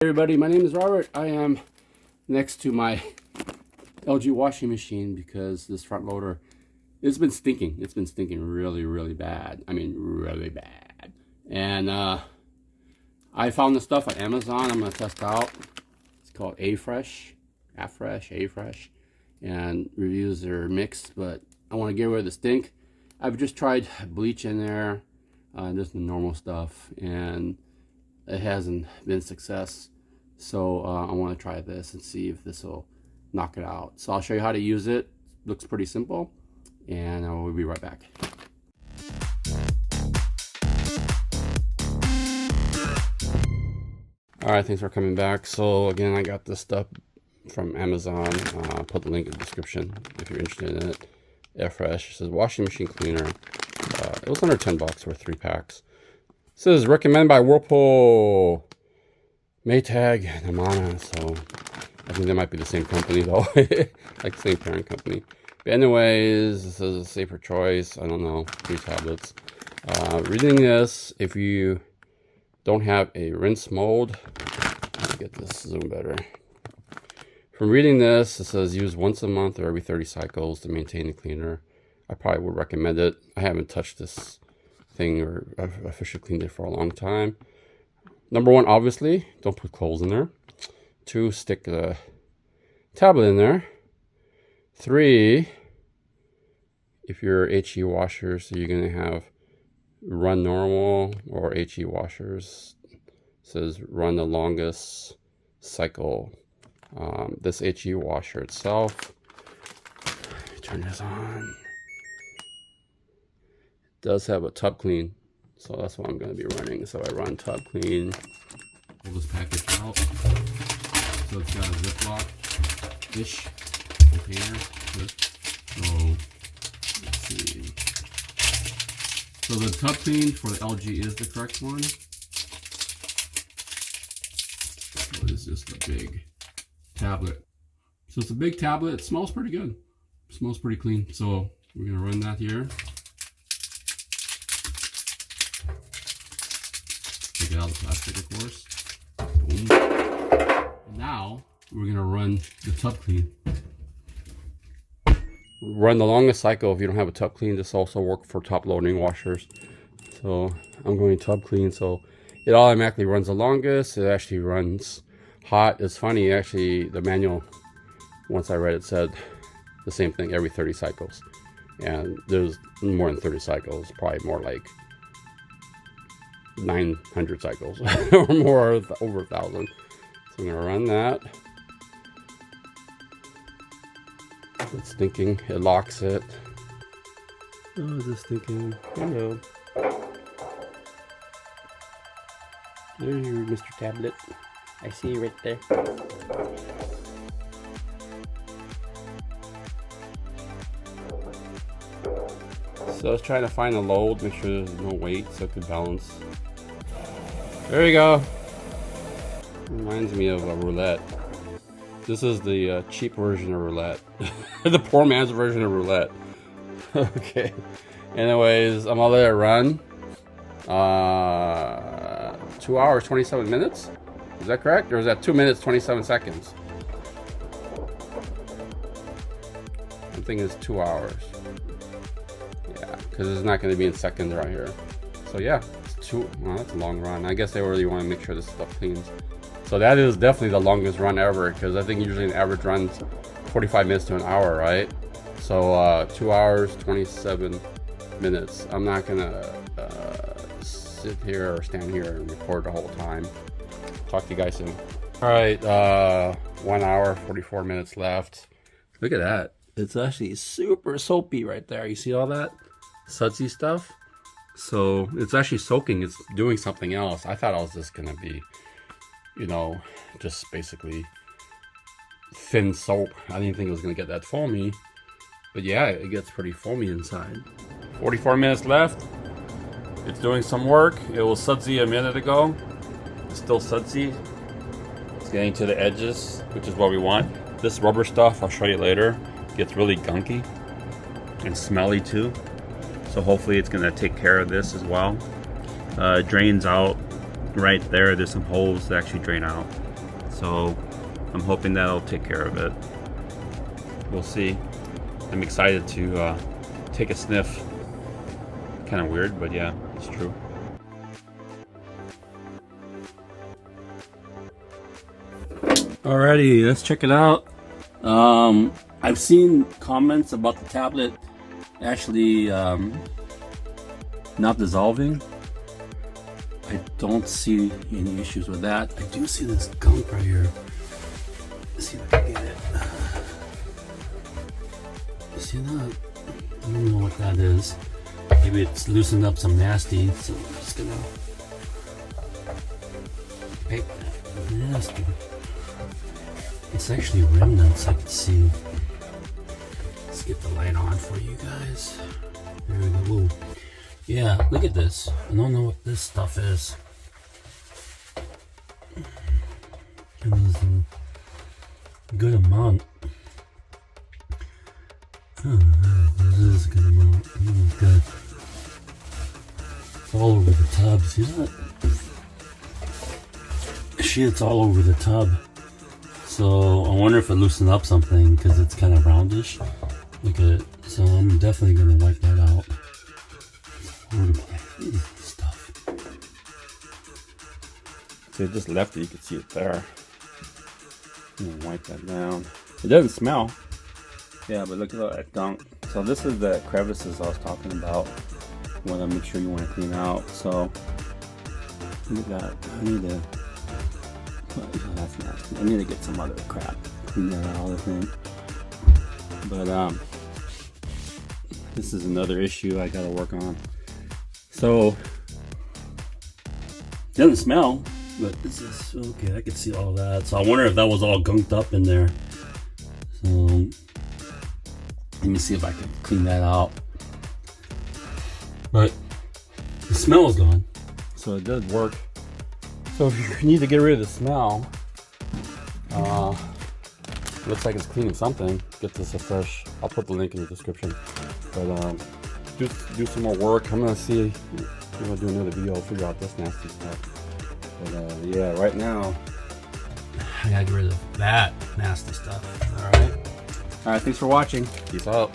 Hey everybody, my name is Robert. I am next to my LG washing machine because this front loader, it's been stinking. It's been stinking really, really bad. I mean, really bad. And I found this stuff on Amazon. I'm going to test out. It's called A-Fresh, and reviews are mixed, but I want to get rid of the stink. I've just tried bleach in there, just the normal stuff, and it hasn't been a success. So I want to try this and see if this will knock it out. So I'll show you how to use it. Looks pretty simple, and I will be right back. All right, thanks for coming back. So again, I got this stuff from Amazon. I'll put the link in the description if you're interested in it. A-Fresh. It says washing machine cleaner. It was under 10 bucks for 3 packs. It says recommended by Whirlpool, Maytag, and Amana. So I think they might be the same company though, like the same parent company. But anyways, this is a safer choice. I don't know, 3 tablets. Reading this, if you don't have a rinse mode, let's get this zoom better. From reading this, it says use once a month or every 30 cycles to maintain the cleaner. I probably would recommend it. I haven't touched this thing or I've officially cleaned it for a long time. Number 1, obviously, don't put clothes in there. 2, stick the tablet in there. 3, if you're HE washers, so you're gonna have run normal or HE washers. It says run the longest cycle. This HE washer itself, turn this on, it does have a tub clean, so that's what I'm going to be running. So I run tub clean. Pull this package out. So it's got a Ziploc-ish container. So let's see. So the tub clean for the LG is the correct one. So this is just a big tablet. So it's a big tablet. It smells pretty good. It smells pretty clean. So we're gonna run that here. Take it out of the plastic, of course. Boom. And now we're gonna run the tub clean. Run the longest cycle. If you don't have a tub clean, this also works for top loading washers. So I'm going tub clean, so it automatically runs the longest. It actually runs hot. It's funny, actually, the manual, once I read it, said the same thing, every 30 cycles. And there's more than 30 cycles, probably more like 900 cycles or more, over 1,000. So I'm gonna run that. It's stinking, it locks it. Oh, is this stinking? Hello. There's your Mr. Tablet. I see you right there. So I was trying to find a load, make sure there's no weight so it could balance. There you go. Reminds me of a roulette. This is the cheap version of roulette. The poor man's version of roulette. Okay. Anyways, I'm gonna let it run. 2 hours, 27 minutes. Is that correct? Or is that 2 minutes, 27 seconds? I'm thinking it's 2 hours. Yeah, because it's not going to be in seconds right here. So yeah, it's well, that's a long run. I guess they really want to make sure this stuff cleans. So that is definitely the longest run ever, because I think usually an average run's 45 minutes to an hour, right? So 2 hours, 27 minutes. I'm not going to sit here or stand here and record the whole time. Talk to you guys soon. All right, 1 hour, 44 minutes left. Look at that. It's actually super soapy right there. You see all that sudsy stuff? So it's actually soaking. It's doing something else. I thought I was just gonna be, you know, just basically thin soap. I didn't think it was gonna get that foamy. But yeah, it gets pretty foamy inside. 44 minutes left. It's doing some work. It was sudsy a minute ago. It's still sudsy. It's getting to the edges, which is what we want. This rubber stuff, I'll show you later, gets really gunky and smelly too. So hopefully it's gonna take care of this as well. Drains out right there. There's some holes that actually drain out. So I'm hoping that'll take care of it. We'll see. I'm excited to take a sniff. Kind of weird, but yeah, it's true. Alrighty, let's check it out. I've seen comments about the tablet actually not dissolving. I don't see any issues with that. I do see this gunk right here. Let's see if I can get it. You see that? I don't know what that is. Maybe it's loosened up some nasty, so I'm just gonna pick that nasty. It's actually remnants I can see. Let's get the light on for you guys. There we go. Whoa. Yeah, look at this. I don't know what this stuff is. It was a good amount. Oh, this is a good amount. Good. It's all over the tub. See that? Shit, it's all over the tub. So I wonder if it loosened up something because it's kind of roundish. Look at it. So I'm definitely gonna wipe that out. Stuff. So I just left it. You can see it there. I'm gonna wipe that down. It doesn't smell. Yeah, but look at that gunk. So this is the crevices I was talking about. You want to make sure you want to clean out. So look at that. I need to. Oh, that's nasty. I need to get some other crap. Clean that out, I think. But this is another issue I gotta work on. So it doesn't smell, but this is okay. I can see all that. So I wonder if that was all gunked up in there. So let me see if I can clean that out. But the smell is gone, so it does work. So if you need to get rid of the smell, looks like it's cleaning something. Get this a fresh. I'll put the link in the description. But do some more work. I'm gonna see. I'm gonna do another video. Figure out this nasty stuff. But yeah, right now I gotta get rid of that nasty stuff. All right. Thanks for watching. Peace out.